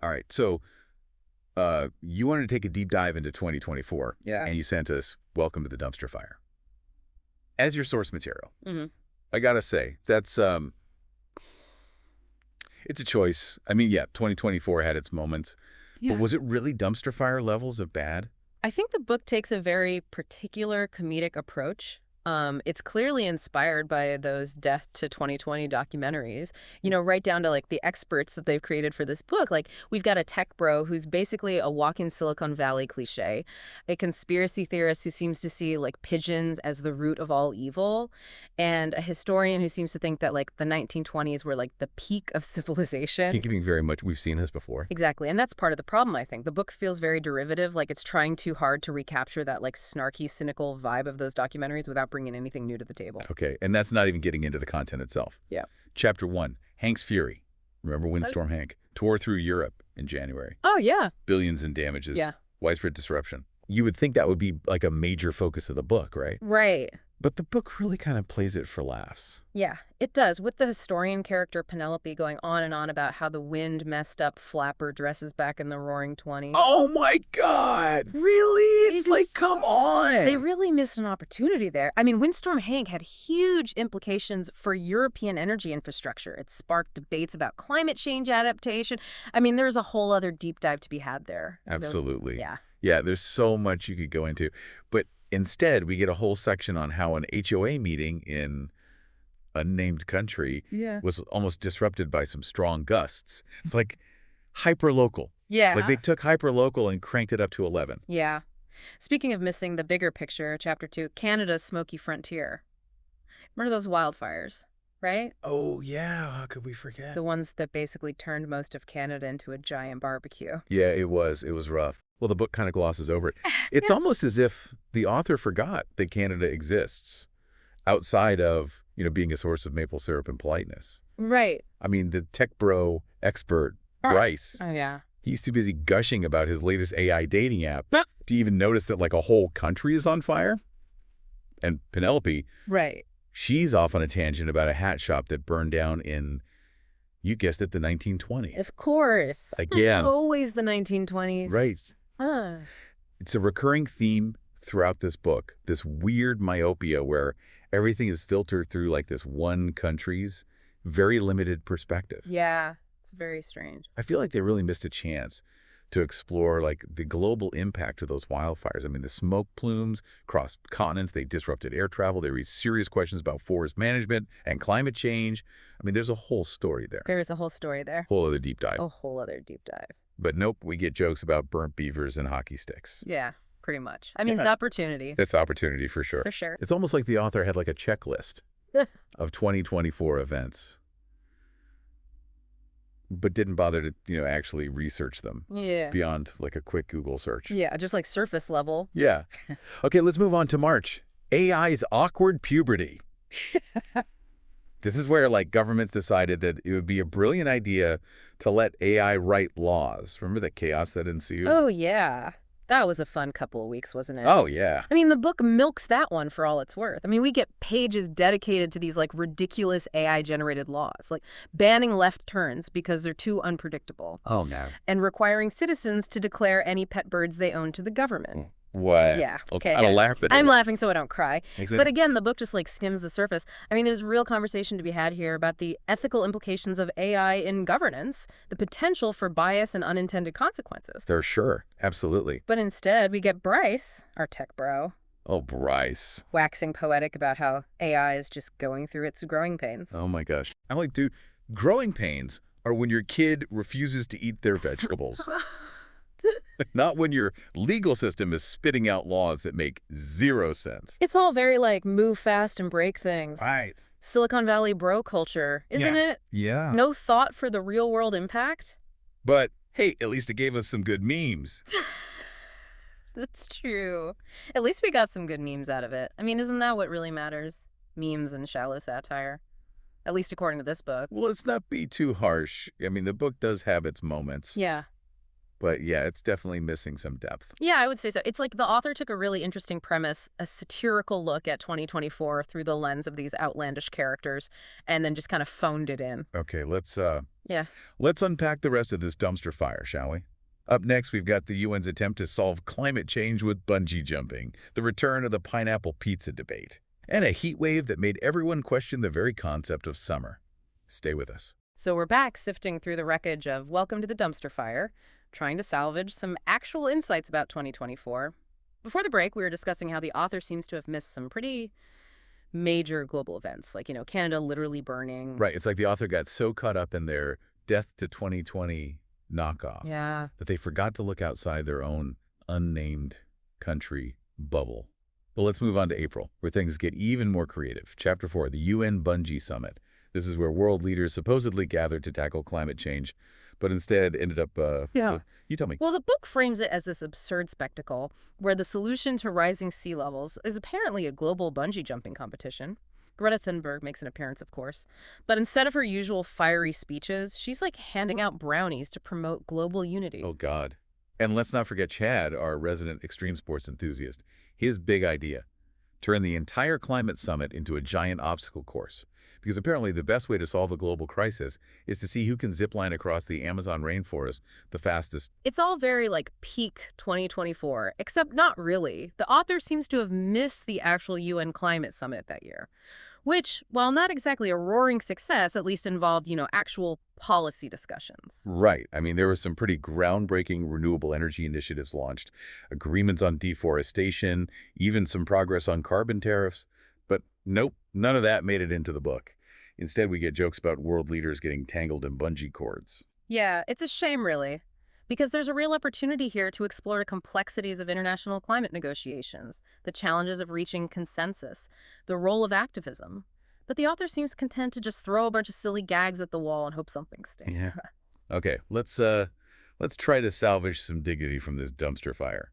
All right. So you wanted to take a deep dive into 2024. Yeah. And you sent us Welcome to the Dumpster Fire as your source material. Mm-hmm. I got to say, that's it's a choice. I mean, yeah, 2024 had its moments. Yeah. But was it really dumpster fire levels of bad? I think the book takes a very particular comedic approach. It's clearly inspired by those Death to 2020 documentaries, right down to like the experts that they've created for this book. Like we've got a tech bro who's basically a walking Silicon Valley cliche, a conspiracy theorist who seems to see like pigeons as the root of all evil, and a historian who seems to think that like the 1920s were like the peak of civilization. You're giving very much. We've seen this before. Exactly. And that's part of the problem, I think. The book feels very derivative, like it's trying too hard to recapture that like snarky, cynical vibe of those documentaries without bringing anything new to the table. Okay, and that's not even getting into the content itself. Yeah. Chapter 1, Hank's Fury. Remember Windstorm Hank? Tore through Europe in January. Oh, yeah. Billions in damages. Yeah. Widespread disruption. You would think that would be like a major focus of the book, right? Right. But the book really kind of plays it for laughs. Yeah, it does, with the historian character Penelope going on and on about how the wind messed up flapper dresses back in the Roaring '20s. Oh my God! Really? It's like, come on! They really missed an opportunity there. I mean, Windstorm Hank had huge implications for European energy infrastructure. It sparked debates about climate change adaptation. I mean, there's a whole other deep dive to be had there. Absolutely. Yeah. Yeah, there's so much you could go into. But instead, we get a whole section on how an HOA meeting in unnamed country was almost disrupted by some strong gusts. It's like hyper-local. Yeah. Like they took hyper-local and cranked it up to 11. Yeah. Speaking of missing the bigger picture, Chapter 2, Canada's Smoky Frontier. Remember those wildfires, right? Oh, yeah. How could we forget? The ones that basically turned most of Canada into a giant barbecue. Yeah, it was. It was rough. Well, the book kind of glosses over it. It's almost as if the author forgot that Canada exists outside of, being a source of maple syrup and politeness. Right. I mean, the tech bro expert, Bryce, Oh, yeah. he's too busy gushing about his latest AI dating app to even notice that, like, a whole country is on fire. And Penelope, Right. she's off on a tangent about a hat shop that burned down in, you guessed it, the 1920s. Of course. Again. Always the 1920s. Right. Huh. It's a recurring theme throughout this book, this weird myopia where everything is filtered through like this one country's very limited perspective. Yeah, it's very strange. I feel like they really missed a chance to explore like the global impact of those wildfires. I mean, the smoke plumes crossed continents, they disrupted air travel, they raised serious questions about forest management and climate change. I mean, there's a whole story there. There is a whole story there. Whole other deep dive. A whole other deep dive. But nope, we get jokes about burnt beavers and hockey sticks. Yeah, pretty much. I mean, it's an opportunity. It's opportunity for sure. For sure. It's almost like the author had like a checklist of 2024 events, but didn't bother to, actually research them. Yeah. Beyond like a quick Google search. Yeah, just like surface level. Yeah. Okay, let's move on to March. AI's awkward puberty. This is where like governments decided that it would be a brilliant idea to let AI write laws. Remember the chaos that ensued? Oh, yeah. That was a fun couple of weeks, wasn't it? Oh, yeah. I mean, the book milks that one for all it's worth. I mean, we get pages dedicated to these like ridiculous AI-generated laws, like banning left turns because they're too unpredictable. Oh, no. And requiring citizens to declare any pet birds they own to the government. What? Yeah. Okay. I don't laugh at it. I'm laughing so I don't cry. Exactly. But again, the book just like skims the surface. I mean, there's real conversation to be had here about the ethical implications of AI in governance, the potential for bias and unintended consequences. They're sure. Absolutely. But instead, we get Bryce, our tech bro, Oh, Bryce. waxing poetic about how AI is just going through its growing pains. Oh, my gosh. I'm like, dude, growing pains are when your kid refuses to eat their vegetables. Not when your legal system is spitting out laws that make zero sense. It's all very like move fast and break things. Right. Silicon Valley bro culture, isn't it? Yeah. No thought for the real world impact? But, hey, at least it gave us some good memes. That's true. At least we got some good memes out of it. I mean, isn't that what really matters? Memes and shallow satire. At least according to this book. Well, let's not be too harsh. I mean, the book does have its moments. Yeah. But yeah, it's definitely missing some depth. Yeah, I would say so. It's like the author took a really interesting premise, a satirical look at 2024 through the lens of these outlandish characters, and then just kind of phoned it in. Okay, Yeah. let's unpack the rest of this dumpster fire, shall we? Up next, we've got the UN's attempt to solve climate change with bungee jumping, the return of the pineapple pizza debate, and a heat wave that made everyone question the very concept of summer. Stay with us. So we're back sifting through the wreckage of Welcome to the Dumpster Fire, trying to salvage some actual insights about 2024. Before the break, we were discussing how the author seems to have missed some pretty major global events, like, Canada literally burning. Right, it's like the author got so caught up in their Death to 2020 knockoff Yeah. that they forgot to look outside their own unnamed country bubble. But let's move on to April, where things get even more creative. Chapter 4, the UN Bungee Summit. This is where world leaders supposedly gathered to tackle climate change, but instead ended up, Yeah. you tell me. Well, the book frames it as this absurd spectacle where the solution to rising sea levels is apparently a global bungee jumping competition. Greta Thunberg makes an appearance, of course. But instead of her usual fiery speeches, she's like handing out brownies to promote global unity. Oh, God. And let's not forget Chad, our resident extreme sports enthusiast. His big idea, turn the entire climate summit into a giant obstacle course. Because apparently the best way to solve a global crisis is to see who can zip line across the Amazon rainforest the fastest. It's all very like peak 2024, except not really. The author seems to have missed the actual UN climate summit that year, which, while not exactly a roaring success, at least involved, actual policy discussions. Right. I mean, there were some pretty groundbreaking renewable energy initiatives launched, agreements on deforestation, even some progress on carbon tariffs. But nope, none of that made it into the book. Instead, we get jokes about world leaders getting tangled in bungee cords. Yeah, it's a shame, really, because there's a real opportunity here to explore the complexities of international climate negotiations, the challenges of reaching consensus, the role of activism. But the author seems content to just throw a bunch of silly gags at the wall and hope something sticks. Yeah. Okay, let's try to salvage some dignity from this dumpster fire.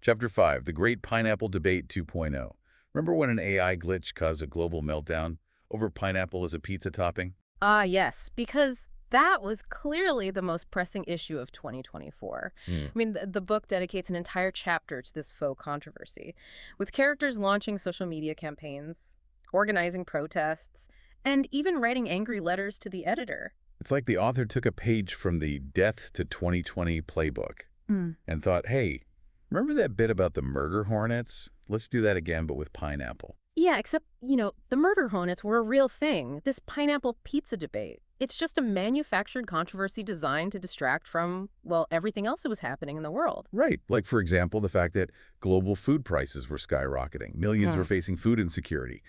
Chapter 5, The Great Pineapple Debate 2.0. Remember when an AI glitch caused a global meltdown over pineapple as a pizza topping? Ah, yes, because that was clearly the most pressing issue of 2024. Hmm. I mean, the book dedicates an entire chapter to this faux controversy, with characters launching social media campaigns, organizing protests, and even writing angry letters to the editor. It's like the author took a page from the Death to 2020 playbook Mm. and thought, hey, remember that bit about the murder hornets? Let's do that again, but with pineapple. Yeah, except, the murder hornets were a real thing. This pineapple pizza debate. It's just a manufactured controversy designed to distract from, well, everything else that was happening in the world. Right. Like, for example, the fact that global food prices were skyrocketing. Millions were facing food insecurity,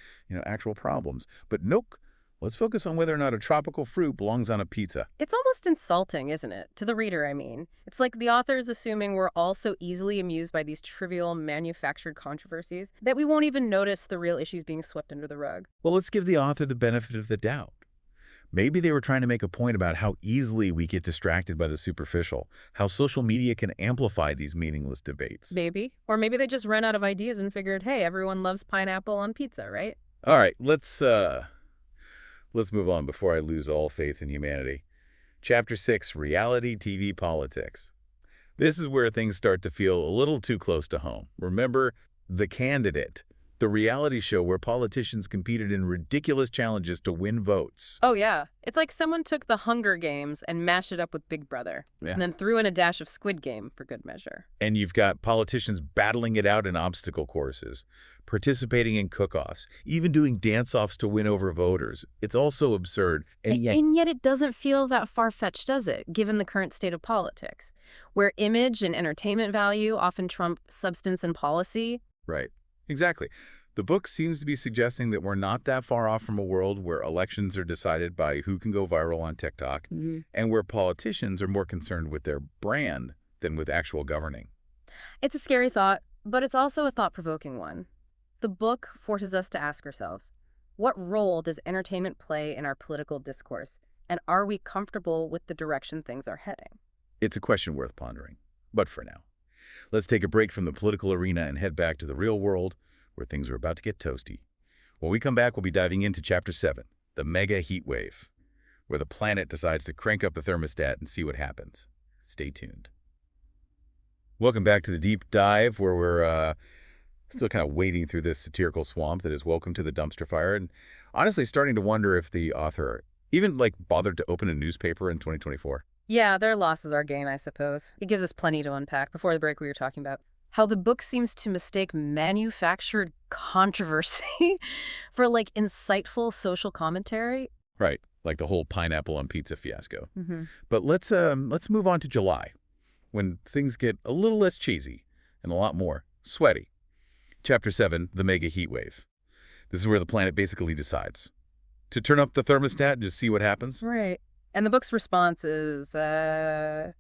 actual problems. But nope. Let's focus on whether or not a tropical fruit belongs on a pizza. It's almost insulting, isn't it? To the reader, I mean. It's like the author is assuming we're all so easily amused by these trivial manufactured controversies that we won't even notice the real issues being swept under the rug. Well, let's give the author the benefit of the doubt. Maybe they were trying to make a point about how easily we get distracted by the superficial, how social media can amplify these meaningless debates. Maybe. Or maybe they just ran out of ideas and figured, hey, everyone loves pineapple on pizza, right? All right, let's move on before I lose all faith in humanity. Chapter 6, Reality TV Politics. This is where things start to feel a little too close to home. Remember The Candidate, the reality show where politicians competed in ridiculous challenges to win votes. Oh, yeah. It's like someone took the Hunger Games and mashed it up with Big Brother, Yeah. and then threw in a dash of Squid Game for good measure. And you've got politicians battling it out in obstacle courses, participating in cook-offs, even doing dance-offs to win over voters. It's also absurd. And yet it doesn't feel that far-fetched, does it, given the current state of politics, where image and entertainment value often trump substance and policy? Right. Exactly. The book seems to be suggesting that we're not that far off from a world where elections are decided by who can go viral on TikTok, and where politicians are more concerned with their brand than with actual governing. It's a scary thought, but it's also a thought-provoking one. The book forces us to ask ourselves, what role does entertainment play in our political discourse, and are we comfortable with the direction things are heading? It's a question worth pondering. But for now, let's take a break from the political arena and head back to the real world, where things are about to get toasty. When we come back, we'll be diving into Chapter 7, the mega heat wave, where the planet decides to crank up the thermostat and see what happens. Stay tuned. Welcome back to the deep dive where we're still kind of wading through this satirical swamp that is Welcome to the Dumpster Fire, and honestly starting to wonder if the author even bothered to open a newspaper in 2024. Yeah, their loss is our gain, I suppose. It gives us plenty to unpack. Before the break, we were talking about how the book seems to mistake manufactured controversy for, insightful social commentary. Right, like the whole pineapple on pizza fiasco. Mm-hmm. But let's move on to July, when things get a little less cheesy and a lot more sweaty. Chapter 7, The Mega Heat Wave. This is where the planet basically decides to turn up the thermostat and just see what happens. Right. And the book's response is, underwhelming,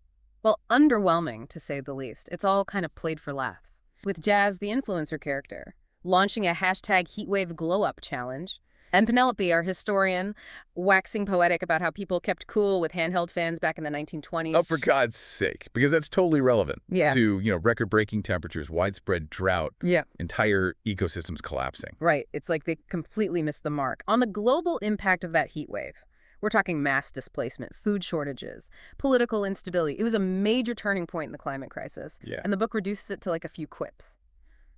to say the least. It's all kind of played for laughs. With Jazz, the influencer character, launching a hashtag heatwave glow-up challenge, and Penelope, our historian, waxing poetic about how people kept cool with handheld fans back in the 1920s. Oh, for God's sake, because that's totally relevant Yeah. to, record-breaking temperatures, widespread drought, Yeah. entire ecosystems collapsing. Right. It's like they completely missed the mark. On the global impact of that heat wave, we're talking mass displacement, food shortages, political instability. It was a major turning point in the climate crisis. Yeah. And the book reduces it to a few quips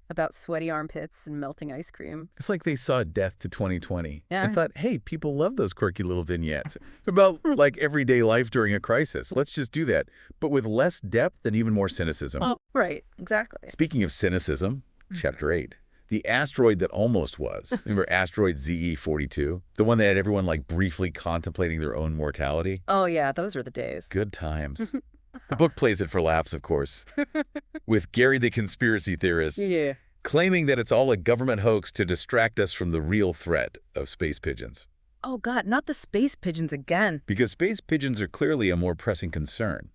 about sweaty armpits and melting ice cream. It's like they saw death to 2020 Yeah. and thought, hey, people love those quirky little vignettes about everyday life during a crisis. Let's just do that, but with less depth and even more cynicism. Oh, right. Exactly. Speaking of cynicism, Chapter 8. The asteroid that almost was. Remember asteroid ZE42? The one that had everyone briefly contemplating their own mortality? Oh, yeah. Those are the days. Good times. The book plays it for laughs, of course, with Gary the conspiracy theorist Yeah. claiming that it's all a government hoax to distract us from the real threat of space pigeons. Oh, God, not the space pigeons again. Because space pigeons are clearly a more pressing concern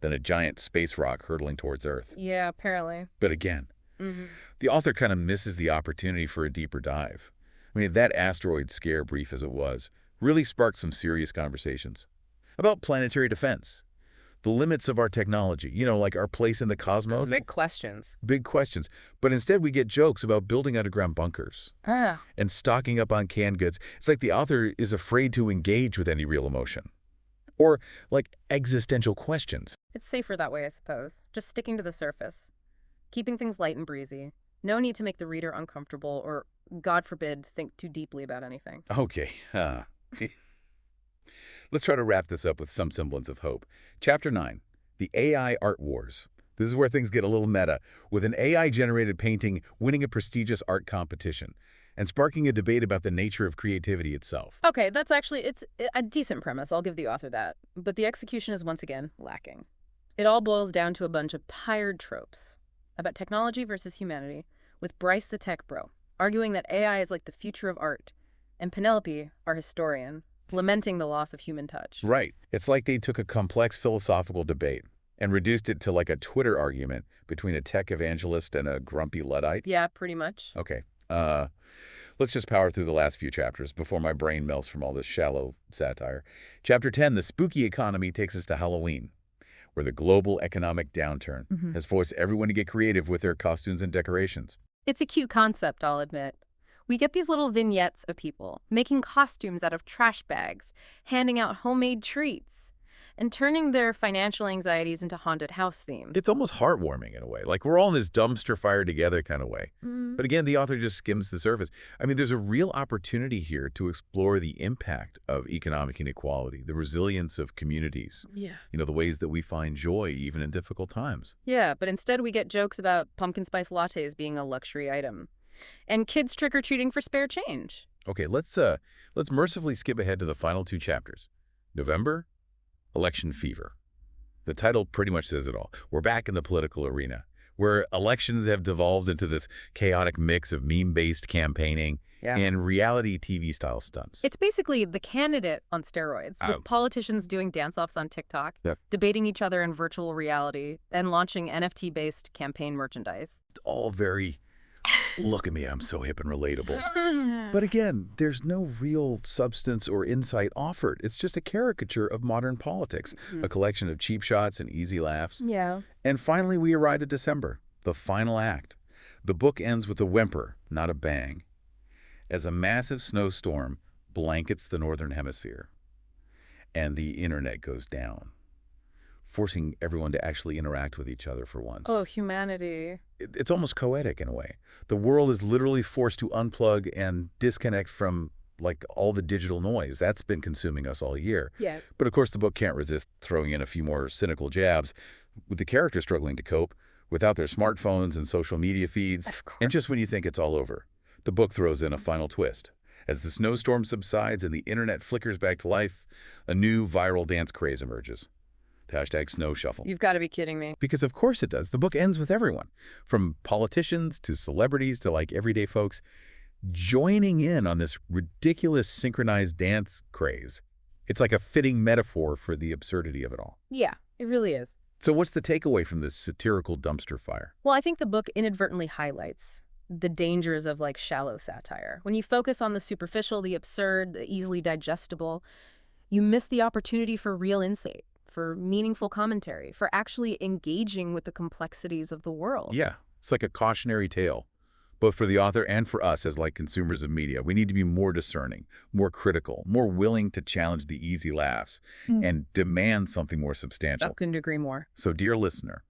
than a giant space rock hurtling towards Earth. Yeah, apparently. But again, the author kind of misses the opportunity for a deeper dive. I mean, that asteroid scare, brief as it was, really sparked some serious conversations about planetary defense, the limits of our technology, our place in the cosmos. Big questions. Big questions. But instead we get jokes about building underground bunkers and stocking up on canned goods. It's like the author is afraid to engage with any real emotion. Or existential questions. It's safer that way, I suppose. Just sticking to the surface. Keeping things light and breezy. No need to make the reader uncomfortable or, God forbid, think too deeply about anything. Okay. Let's try to wrap this up with some semblance of hope. Chapter 9, The AI Art Wars. This is where things get a little meta, with an AI-generated painting winning a prestigious art competition and sparking a debate about the nature of creativity itself. Okay, it's a decent premise. I'll give the author that. But the execution is once again lacking. It all boils down to a bunch of tired tropes about technology versus humanity, with Bryce the tech bro arguing that AI is like the future of art, and Penelope, our historian, lamenting the loss of human touch. Right. It's like they took a complex philosophical debate and reduced it to a Twitter argument between a tech evangelist and a grumpy Luddite. Yeah, pretty much. Okay. Let's just power through the last few chapters before my brain melts from all this shallow satire. Chapter 10, The Spooky Economy, takes us to Halloween, where the global economic downturn has forced everyone to get creative with their costumes and decorations. It's a cute concept, I'll admit. We get these little vignettes of people making costumes out of trash bags, handing out homemade treats, and turning their financial anxieties into haunted house themes. It's almost heartwarming in a way, we're all in this dumpster fire together kind of way. But again, the author just skims the surface. I mean, there's a real opportunity here to explore the impact of economic inequality, the resilience of communities, Yeah. the ways that we find joy even in difficult times. Yeah, but instead we get jokes about pumpkin spice lattes being a luxury item. And kids trick-or-treating for spare change. Okay, let's mercifully skip ahead to the final two chapters. November, Election Fever. The title pretty much says it all. We're back in the political arena, where elections have devolved into this chaotic mix of meme-based campaigning and reality TV-style stunts. It's basically The Candidate on steroids, with politicians doing dance-offs on TikTok, debating each other in virtual reality, and launching NFT-based campaign merchandise. It's all very, look at me, I'm so hip and relatable. But again, there's no real substance or insight offered. It's just a caricature of modern politics, a collection of cheap shots and easy laughs. Yeah. And finally, we arrive at December, the final act. The book ends with a whimper, not a bang, as a massive snowstorm blankets the northern hemisphere and the internet goes down. forcing everyone to actually interact with each other for Oh, once. humanity. It's almost poetic in a way. The world is literally forced to unplug and disconnect from like all the digital noise that's been consuming us all year. Yeah. But of course, the book can't resist throwing in a few more cynical jabs, with the characters struggling to cope without their smartphones and social media feeds. Of And course. just when you think it's all over, the book throws in a final twist. As the snowstorm subsides and the internet flickers back to life, a new viral dance craze emerges. Hashtag snow shuffle. You've got to be kidding me. Because of course it does. The book ends with everyone, from politicians to celebrities to like everyday folks, joining in on this ridiculous synchronized dance craze. It's like a fitting metaphor for the absurdity of it all. Yeah, it really is. So what's the takeaway from this satirical dumpster fire? Well, I think the book inadvertently highlights the dangers of like shallow satire. When you focus on the superficial, the absurd, the easily digestible, you miss the opportunity for real insight, for meaningful commentary, for actually engaging with the complexities of the world. Yeah, it's like a cautionary tale, both for the author and for us as like consumers of media. We need to be more discerning, more critical, more willing to challenge the easy laughs and demand something more I substantial. couldn't agree more. So dear listener,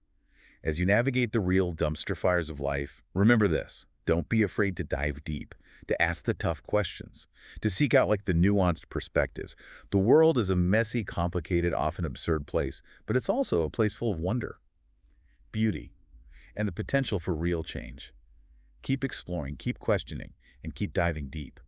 as you navigate the real dumpster fires of life, remember this. Don't be afraid to dive deep, to ask the tough questions, to seek out like the nuanced perspectives. The world is a messy, complicated, often absurd place, but it's also a place full of wonder, beauty, and the potential for real change. Keep exploring, keep questioning, and keep diving deep.